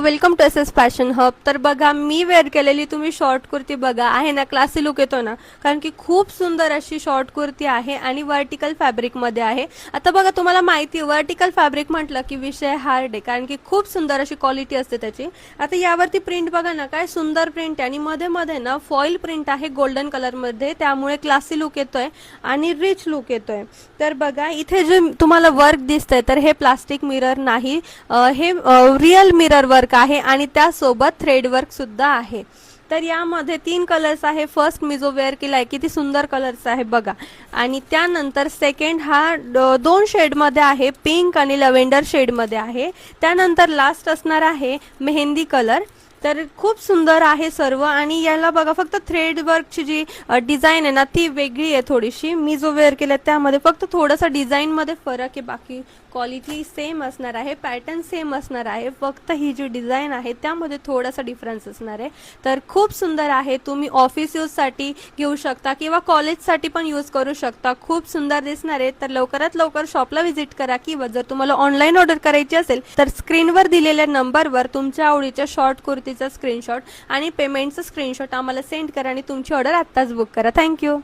Welcome to S fashion hub. तर बघा मी wear केलेली तुम्ही शॉर्ट कुर्ती बघा आहे ना, क्लासी लुक येतो ना, कारण की खूप सुंदर अशी शॉर्ट कुर्ती आहे आणि वर्टिकल फॅब्रिक मध्ये आहे. आता बघा तुम्हाला माहिती वर्टिकल फॅब्रिक म्हटलं की विषय हार्ड आहे, कारण की खूप सुंदर अशी क्वालिटी असते त्याची. आता यावरती प्रिंट बघा ना, काय सुंदर प्रिंट आहे आणि मध्ये मध्ये ना फॉईल प्रिंट आहे गोल्डन कलर मध्ये, त्यामुळे क्लासी लुक येतोय आणि रिच लुक येतोय. तर बघा इथे जे तुम्हाला वर्क दिसतंय तर हे प्लास्टिक मिरर नाही, हे रिअल मिरर वर्क आहे आणि त्यासोबत थ्रेड वर्क सुद्धा आहे. तर यामध्ये 3 कलर्स आहे. फर्स्ट मी जो वेअर केलाय किती सुंदर कलर्स आहे बघा, आणि त्यानंतर सेकंड हा 2 शेड मध्ये आहे, पिंक आणि लव्हेंडर शेड मध्ये आहे. त्यानंतर लास्ट असणार आहे मेहंदी कलर. तर खूप सुंदर आहे सर्व. आणि याला बघा फक्त थ्रेड वर्कची जी डिझाईन आहे ना ती वेगळी आहे थोडीशी. मी जो वेअर केला त्यामध्ये फक्त थोडासा डिझाईन मध्ये फरक आहे, बाकी क्वालिटी सेम असणार आहे, पॅटर्न सेम असणार आहे, फक्त ही जी डिझाईन आहे त्यामध्ये थोडासा डिफरन्स असणार आहे. तर खूप सुंदर आहे, तुम्ही ऑफिस यूज साठी घेऊ शकता किंवा कॉलेज साठी पण यूज करू शकता. खूप सुंदर दिसणार आहे. तर लवकरात लवकर शॉपला व्हिजिट करा, किंवा जर तुम्हाला ऑनलाईन ऑर्डर करायची असेल तर स्क्रीनवर दिलेल्या नंबरवर तुमच्या आवडीच्या शॉर्ट कुर्तीचा स्क्रीनशॉट आणि पेमेंटचा स्क्रीनशॉट आम्हाला सेंड करा आणि तुमची ऑर्डर आत्ताच बुक करा. थँक्यू.